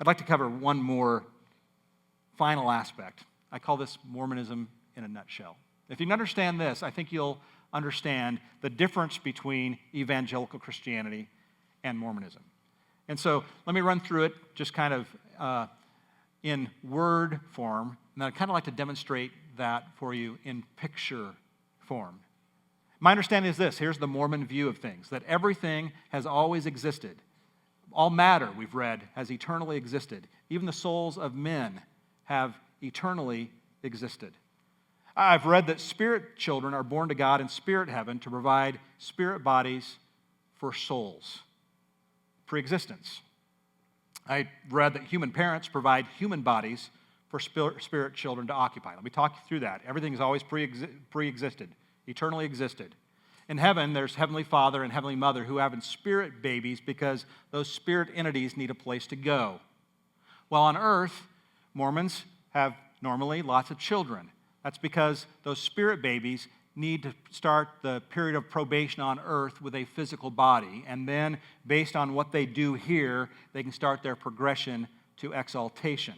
I'd like to cover one more final aspect. I call this Mormonism in a nutshell. If you can understand this, I think you'll understand the difference between evangelical Christianity and Mormonism. And so let me run through it just kind of in word form, and I'd kind of like to demonstrate that for you in picture form. My understanding is this. Here's the Mormon view of things, that everything has always existed. All matter, we've read, has eternally existed. Even the souls of men have eternally existed. I've read that spirit children are born to God in spirit heaven to provide spirit bodies for souls. Pre-existence. I read that human parents provide human bodies for spirit children to occupy. Let me talk you through that. Everything has always pre-existed, eternally existed. In heaven, there's Heavenly Father and Heavenly Mother who have spirit babies because those spirit entities need a place to go. While on earth, Mormons have normally lots of children. That's because those spirit babies need to start the period of probation on earth with a physical body, and then based on what they do here, they can start their progression to exaltation.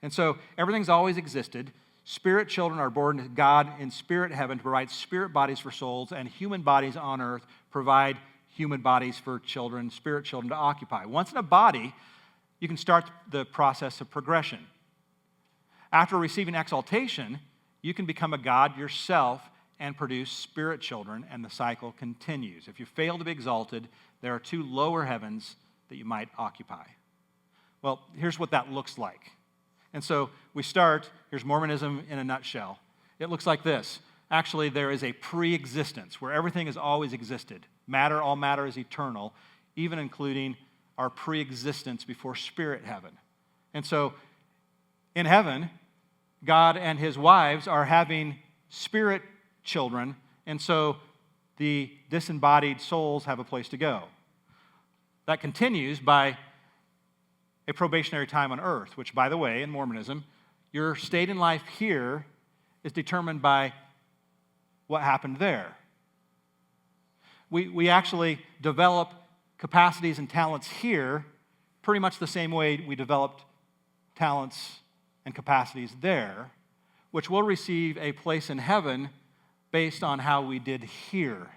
And so everything's always existed. Spirit children are born to God in spirit heaven to provide spirit bodies for souls, and human bodies on earth provide human bodies for children, spirit children to occupy. Once in a body, you can start the process of progression. After receiving exaltation, you can become a God yourself and produce spirit children, and the cycle continues. If you fail to be exalted, there are two lower heavens that you might occupy. Well, here's what that looks like. And so we start, here's Mormonism in a nutshell. It looks like this. Actually, there is a pre-existence where everything has always existed. Matter, all matter is eternal, even including our pre-existence before spirit heaven. And so in heaven, God and his wives are having spirit children, and so the disembodied souls have a place to go. That continues by a probationary time on earth, which, by the way, in Mormonism, your state in life here is determined by what happened there. We actually develop capacities and talents here pretty much the same way we developed talents and capacities there, which will receive a place in heaven based on how we did here.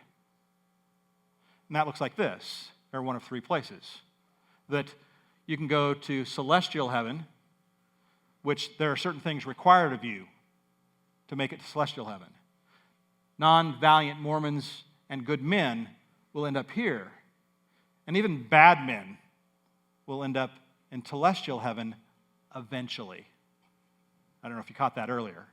And that looks like this. They're one of three places. That you can go to celestial heaven, which there are certain things required of you to make it to celestial heaven. Non-valiant Mormons and good men will end up here. And even bad men will end up in celestial heaven eventually. I don't know if you caught that earlier.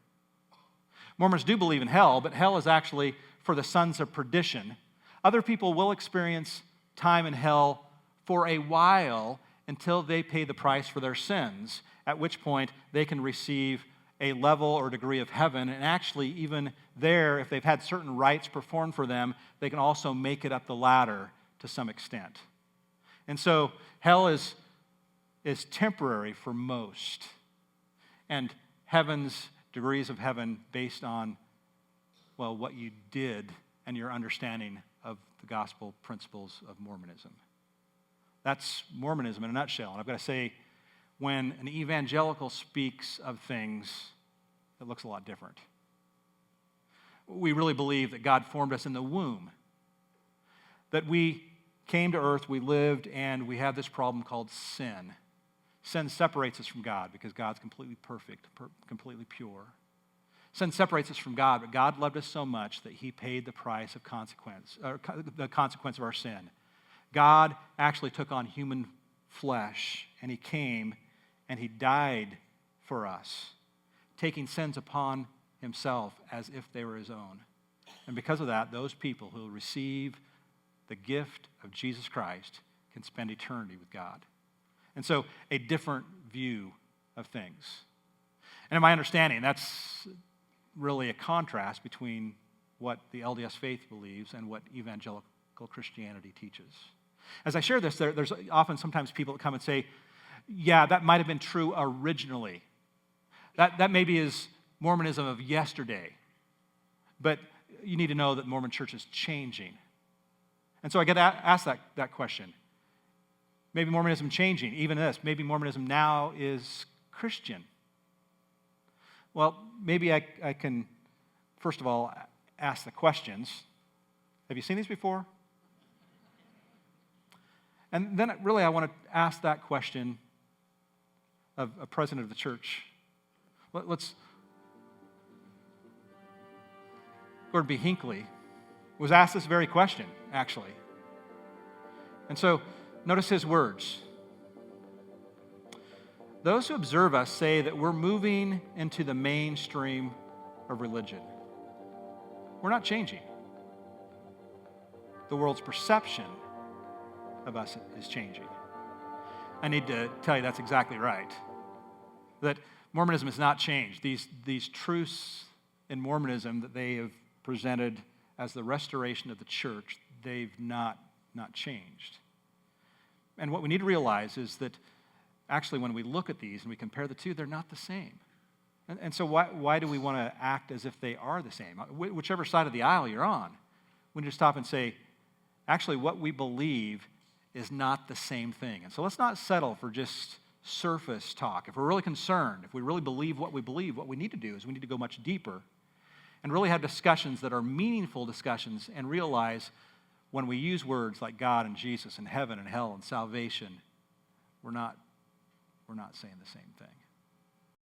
Mormons do believe in hell, but hell is actually for the sons of perdition. Other people will experience time in hell for a while until they pay the price for their sins, at which point they can receive a level or degree of heaven, and actually even there, if they've had certain rites performed for them, they can also make it up the ladder to some extent. And so hell is temporary for most, and heaven's degrees of heaven based on, well, what you did and your understanding of the gospel principles of Mormonism. That's Mormonism in a nutshell. And I've got to say, when an evangelical speaks of things, it looks a lot different. We really believe that God formed us in the womb, that we came to earth, we lived, and we have this problem called sin. Sin separates us from God because God's completely perfect, completely pure. Sin separates us from God, but God loved us so much that he paid the price of the consequence of our sin. God actually took on human flesh, and he came and he died for us, taking sins upon himself as if they were his own. And because of that, those people who receive the gift of Jesus Christ can spend eternity with God. And so a different view of things. And in my understanding, that's really a contrast between what the LDS faith believes and what evangelical Christianity teaches. As I share this, there's often sometimes people that come and say, yeah, that might have been true originally. That maybe is Mormonism of yesterday. But you need to know that Mormon church is changing. And so I get asked that question. Maybe Mormonism changing, even this. Maybe Mormonism now is Christian. Well, maybe I can, first of all, ask the questions. Have you seen these before? And then really I want to ask that question of a president of the church. Let's, Gordon B. Hinckley was asked this very question, actually. And so, notice his words. Those who observe us say that we're moving into the mainstream of religion. We're not changing. The world's perception of us is changing. I need to tell you that's exactly right. That Mormonism has not changed. These truths in Mormonism that they have presented as the restoration of the church, they've not changed. And what we need to realize is that actually when we look at these and we compare the two, they're not the same. And so why do we want to act as if they are the same? Whichever side of the aisle you're on, we need to stop and say, actually what we believe is not the same thing. And so let's not settle for just surface talk. If we're really concerned, if we really believe, what we need to do is we need to go much deeper and really have discussions that are meaningful discussions and realize when we use words like God and Jesus and heaven and hell and salvation, we're not saying the same thing.